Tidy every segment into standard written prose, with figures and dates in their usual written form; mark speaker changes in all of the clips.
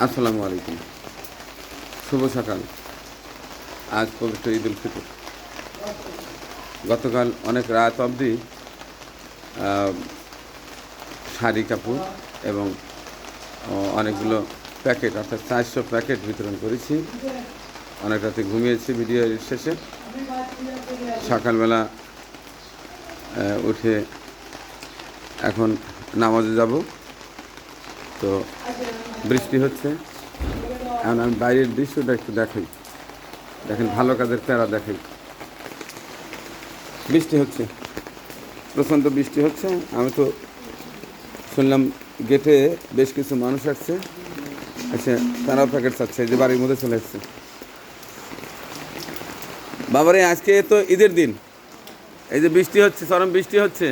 Speaker 1: আসসালামু আলাইকুম। শুভ সকাল। আজ পবিত্র ঈদ উল ফিতর। গতকাল অনেক রাত অবধি শাড়ি কাপড় এবং অনেকগুলো প্যাকেট অর্থাৎ 400 প্যাকেট বিতরণ করেছি। অনেক রাতে ঘুমিয়েছি ভিডিও শেষে। সকালবেলা উঠে এখন নামাজে যাব। তো বৃষ্টি হচ্ছে। এখন আমি বাইরের দৃশ্যটা একটু দেখাই। দেখেন, ভালো কাজের প্যারা দেখাই। বৃষ্টি হচ্ছে, প্রচণ্ড বৃষ্টি হচ্ছে। আমি তো শুনলাম গেটে বেশ কিছু মানুষ আসছে, আচ্ছা তারাও প্যাকেট চাচ্ছে। এই যে বাড়ির মধ্যে চলে এসছে। বাবারে, আজকে তো ঈদের দিন। এই যে বৃষ্টি হচ্ছে, চরম বৃষ্টি হচ্ছে।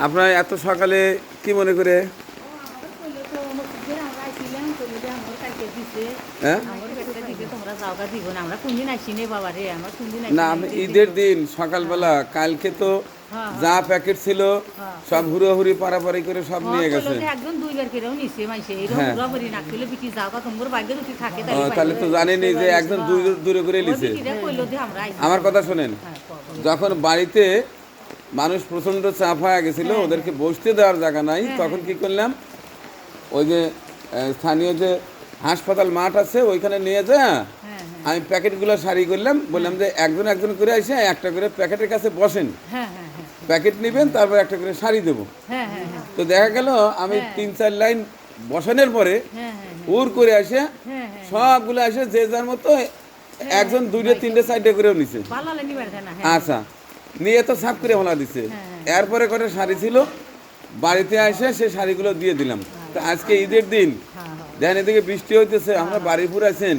Speaker 1: আপনার এত সকালে কি মনে করে? হ্যাঁ, না আপনি ঈদের দিন সকালবেলা কালকে তো যা প্যাকেট ছিল সব হুড়োহুড়ি পারাপারি করে সব নিয়ে গেছে। তাহলে তো জানেনি যে একদম দূরে করে নিছে। আমার কথা শোনেন, যখন বাড়িতে মানুষ প্রচণ্ড চাপ হয়ে গেছিল, ওদেরকে বসতে দেওয়ার জায়গা নাই, তখন কি করলাম, ওই যে স্থানীয় যে হাসপাতাল মাঠ আছে ওইখানে নিয়ে যা আমি প্যাকেটগুলো সারি করলাম। বললাম যে একজন একজন করে এসে একটা করে প্যাকেটের কাছে বসেন, প্যাকেট নেবেন, তারপর একটা করে শাড়ি দেবো। তো দেখা গেল আমি 3-4 লাইন বসানোর পরে উর করে আসে সবগুলো আসে যে যার মতো একজন 2-3-4টে করেও নিছে। আচ্ছা, নিয়ে তো সাফ করে হলা দিছে। এরপরে করে শাড়ি ছিল, বাড়িতে এসে সে শাড়িগুলো দিয়ে দিলাম। তো আজকে ঈদের দিন, দেখেন এদিকে বৃষ্টি হইতেছে, আমরা বাড়িপুর আছেন,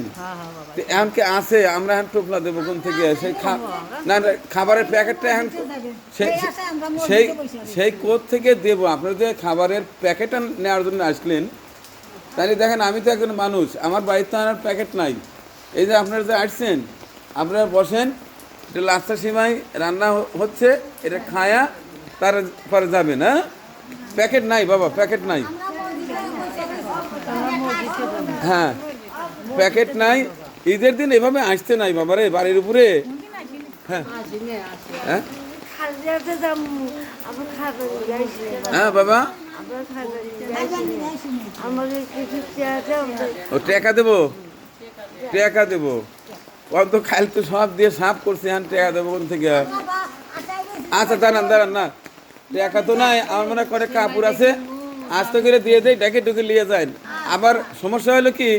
Speaker 1: এমনকি আছে, আমরা এখন টোপলা দেবো কোন থেকে? সেই না খাবারের প্যাকেটটা এখন সেই কোথ থেকে দেবো? আপনার যে খাবারের প্যাকেটটা নেওয়ার জন্য আসলেন, তাহলে দেখেন আমি তো একজন মানুষ, আমার বাড়িতে আনার প্যাকেট নাই। এই যে আপনারা যে আসছেন, আপনারা বসেন, এটা লাচ্ছা সিমাই রান্না হচ্ছে, এটা খায়া তারপরে যাবেন। হ্যাঁ, প্যাকেট নাই বাবা, প্যাকেট নাই। হ্যাঁ, প্যাকেট নাই। ঈদের দিন এভাবে আসতে নাই বাবারে বাড়ির উপরে। হ্যাঁ হ্যাঁ হ্যাঁ বাবা, ও টাকা দেবো, টাকা দেবো। অত খাইল তো সব দিয়ে সাফ করছে, হ্যাঁ টাকা দেবো কোন থেকে? আচ্ছা দাঁড়ান দাঁড়ান, না টাকা তো নাই। আমার মনে করে কাপড় আছে, আস্তে করে দিয়ে দেয়, ডেকে ডুকে নিয়ে যায়। আবার সমস্যা হলো কি,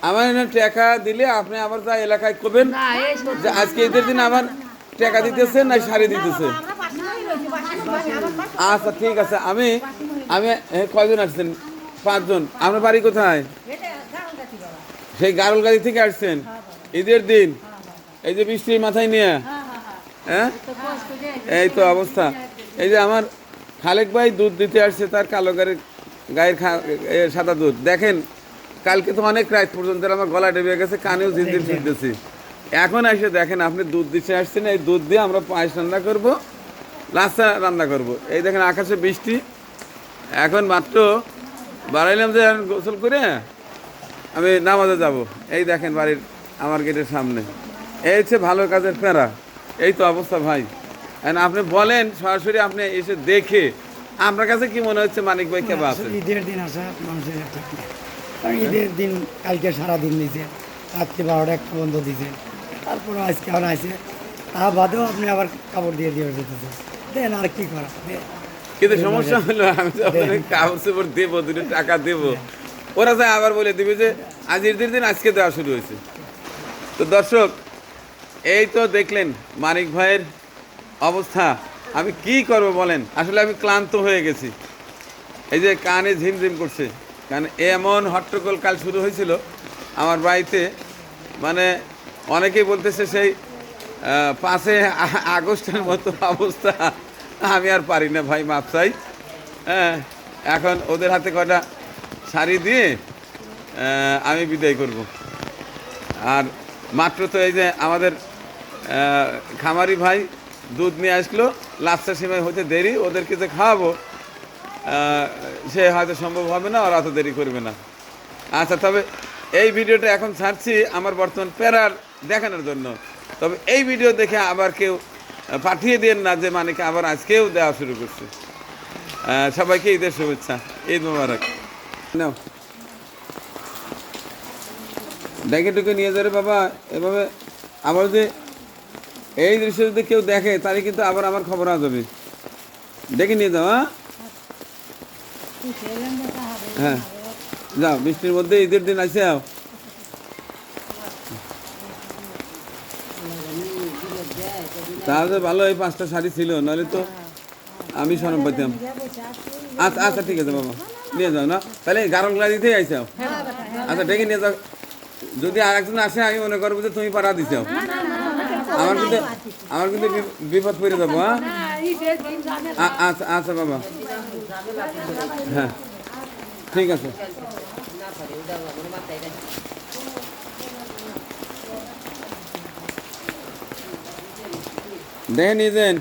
Speaker 1: আমার টাকা দিলে আপনি আবার যা এলাকায় করবেন যে আজকে ঈদের দিন আমার টাকা দিতেছে না শাড়ি দিতেছে। আচ্ছা ঠিক আছে, আমি কয়জন আসছেন? 5 জন। আপনার বাড়ি কোথায়? সেই গারুলগাড়ি থেকে আসছেন ঈদের দিন, এই যে বৃষ্টির মাথায় নিয়ে। হ্যাঁ, এই তো অবস্থা। এই যে আমার খালেক ভাই দুধ দিতে আসছে, তার কালো গায়ের সাদা দুধ। দেখেন, কালকে তো অনেক রাত পর্যন্ত আমার গলা ডেবে গেছে, কানেও ঝিনঝিন শুনতেছি। এখন এসে দেখেন আপনি দুধ দিতে আসছেন, এই দুধ দিয়ে আমরা পায়েস রান্না করবো, লাচ্ছা রান্না করব। এই দেখেন আকাশে বৃষ্টি। এখন মাত্র বাড়াইলাম যে গোসল করে আমি নামাজে যাব। এই দেখেন বাড়ির আমার গেটের সামনে। এই হচ্ছে ভালো কাজের প্যারা। এই তো অবস্থা ভাই। আপনি বলেন সরাসরি, আপনি এসে দেখে আপনার কাছে কি মনে হচ্ছে মানিক ভাই কেবা আছে?
Speaker 2: ঈদের দিন আসা মানুষের একটা, কারণ ঈদের দিন কালকে সারাদিন দিয়েছে, রাত্রি 12টা-1টা বন্ধ দিয়েছে, তারপরে আজকে এখন আসে, তা বাদেও আপনি আবার কাপড় দিয়ে যেতেছে। দেন আর কি করা।
Speaker 1: কিন্তু সমস্যা হলো, আমি তো আপনাকে কাপড় চোপড় দেবো, 2 টাকা দেবো, ওরা যায় আবার বলে দিবে যে আজ ঈদের দিন আজকে দেওয়া শুরু হয়েছে। তো দর্শক, এই তো দেখলেন মানিক ভাইয়ের অবস্থা। আমি কি করব বলেন? আসলে আমি ক্লান্ত হয়ে গেছি। এই যে কানে ঝিমঝিম করছে, কারণ এমন হট্টগোল কাল শুরু হয়েছিল আমার বাড়িতে, মানে অনেকেই বলতেছে সেই 5 আগস্টের মতো অবস্থা। আমি আর পারি না ভাই, মাপ চাই। হ্যাঁ, এখন ওদের হাতে কটা শাড়ি দিয়ে আমি বিদায় করব। আর মাত্র তো এই যে আমাদের খামারি ভাই দুধ নিয়ে আসলো, লাচ্ছা সিমাই হতে দেরি, ওদেরকে যে খাওয়াবো সে হয়তো সম্ভব হবে না, ওরা অত দেরি করবে না। আচ্ছা, তবে এই ভিডিওটা এখন ছাড়ছি আমার বর্তমান প্যারার দেখানোর জন্য। তবে এই ভিডিও দেখে আবার কেউ পাঠিয়ে দিন না যে মানিকে আবার আজকেও দেওয়া শুরু করছে। সবাইকে ঈদের শুভেচ্ছা, ঈদ মোবারক। নাও ডেকে টুকে নিয়ে যাবে বাবা। এভাবে আবার যে এই দৃশ্য যদি কেউ দেখে তাহলে কিন্তু আবার আমার খবর আসবে। ডেকে নিয়ে যাও। হ্যাঁ যাও, বৃষ্টির মধ্যে ঈদের দিন আসে যাও। তাহলে ভালো, এই 5টা শাড়ি ছিল, নাহলে তো আমি শরম পাইতাম। আচ্ছা আচ্ছা ঠিক আছে বাবা, নিয়ে যাও না তাহলে গারম গ্লাদিতেই আইসাও। আচ্ছা ডেকে নিয়ে যাও। যদি আর একজন আসে আমি মনে করবো যে তুমি পাড়া দিছাও। আমার কিন্তু বিপদ পড়ে যাবো। হ্যাঁ আচ্ছা আচ্ছা বাবা, হ্যাঁ ঠিক আছে। দেখে নিয়ে যান।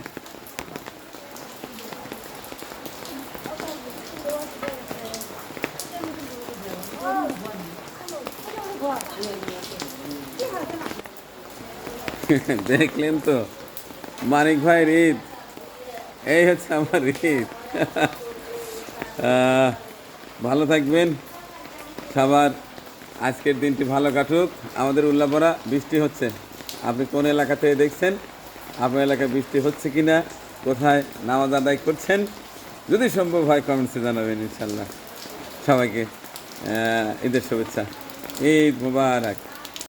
Speaker 1: দেখলেন তো মানিক ভাইয়ের ঈদ, এই হচ্ছে আমার ঈদ। ভালো থাকবেন সবার, আজকের দিনটি ভালো কাটুক। আমাদের উল্লাপাড়া বৃষ্টি হচ্ছে। আপনি কোন এলাকা থেকে দেখছেন, আপনার এলাকায় বৃষ্টি হচ্ছে কিনা, কোথায় নামাজ আদায় করছেন, যদি সম্ভব হয় কমেন্টসে জানাবেন। ইনশাল্লাহ সবাইকে ঈদের শুভেচ্ছা, ঈদ মোবারক।